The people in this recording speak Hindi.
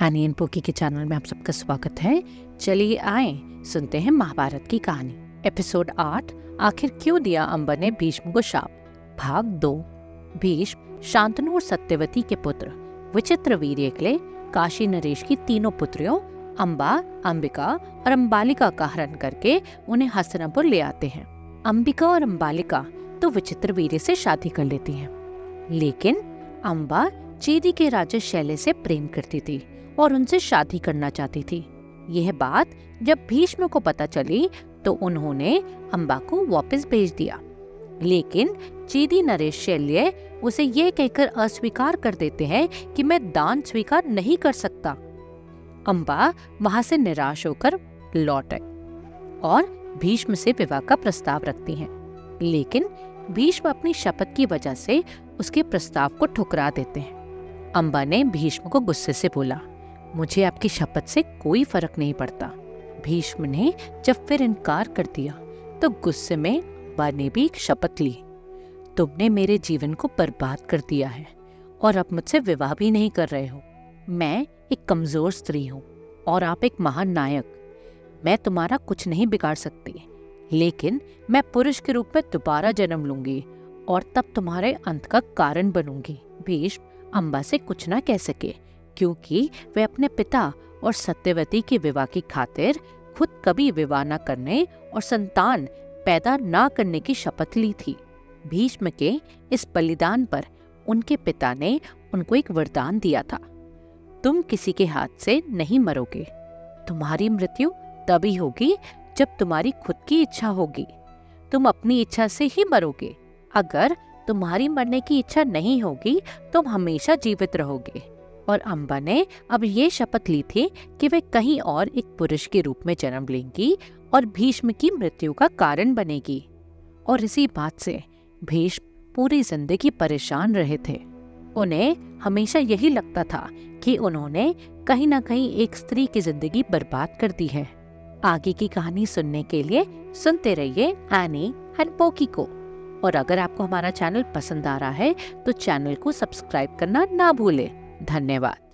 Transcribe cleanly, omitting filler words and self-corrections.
एनी एंड पोकी के चैनल में आप सबका स्वागत है। चलिए आए सुनते हैं महाभारत की कहानी। एपिसोड 8, आखिर क्यों दिया अंबा ने भीष्म को शाप, भाग 2। भीष्म, शांतनु और सत्यवती के पुत्र विचित्रवीर्य के काशी नरेश की तीनों पुत्रियों अंबा, अंबिका और अंबालिका का हरण करके उन्हें हस्तिनापुर ले आते हैं। अंबिका और अंबालिका तो विचित्रवीर्य से शादी कर लेती हैं, लेकिन अंबा चेदी के राजा शैले से प्रेम करती थी और उनसे शादी करना चाहती थी। यह बात जब भीष्म को पता चली तो उन्होंने अंबा को वापस भेज दिया, लेकिन चेदी नरेश शैल्य उसे यह कहकर अस्वीकार कर देते हैं कि मैं दान स्वीकार नहीं कर सकता। अंबा वहां से निराश होकर लौट आई और भीष्म से विवाह का प्रस्ताव रखती हैं, लेकिन भीष्म अपनी शपथ की वजह से उसके प्रस्ताव को ठुकरा देते हैं। अंबा ने भीष्म को गुस्से से बोला, मुझे आपकी शपथ से कोई फर्क नहीं पड़ता। भीष्म ने जब फिर इनकार कर दिया तो गुस्से में अंबा ने भी एक शपथ ली, तुमने मेरे जीवन को बर्बाद कर दिया है और अब मुझसे विवाह भी नहीं कर रहे हो। मैं एक कमजोर स्त्री हूँ और आप एक महान नायक। मैं तुम्हारा कुछ नहीं बिगाड़ सकती, लेकिन मैं पुरुष के रूप में दोबारा जन्म लूंगी और तब तुम्हारे अंत का कारण बनूंगी। भीष्म अंबा से कुछ ना कह सके, क्योंकि वे अपने पिता और सत्यवती के विवाह की खातिर खुद कभी विवाह न करने और संतान पैदा न करने की शपथ ली थी। भीष्म के इस बलिदान पर उनके पिता ने उनको एक वरदान दिया था, तुम किसी के हाथ से नहीं मरोगे। तुम्हारी मृत्यु तभी होगी जब तुम्हारी खुद की इच्छा होगी। तुम अपनी इच्छा से ही मरोगे। अगर तुम्हारी मरने की इच्छा नहीं होगी तुम हमेशा जीवित रहोगे। और अंबा ने अब ये शपथ ली थी कि वे कहीं और एक पुरुष के रूप में जन्म लेंगी और भीष्म की मृत्यु का कारण बनेगी। और इसी बात से भीष्म पूरी जिंदगी परेशान रहे थे। उन्हें हमेशा यही लगता था कि उन्होंने कहीं ना कहीं एक स्त्री की जिंदगी बर्बाद कर दी है। आगे की कहानी सुनने के लिए सुनते रहिए एनी एंड पोकी को। और अगर आपको हमारा चैनल पसंद आ रहा है तो चैनल को सब्सक्राइब करना ना भूलें। धन्यवाद।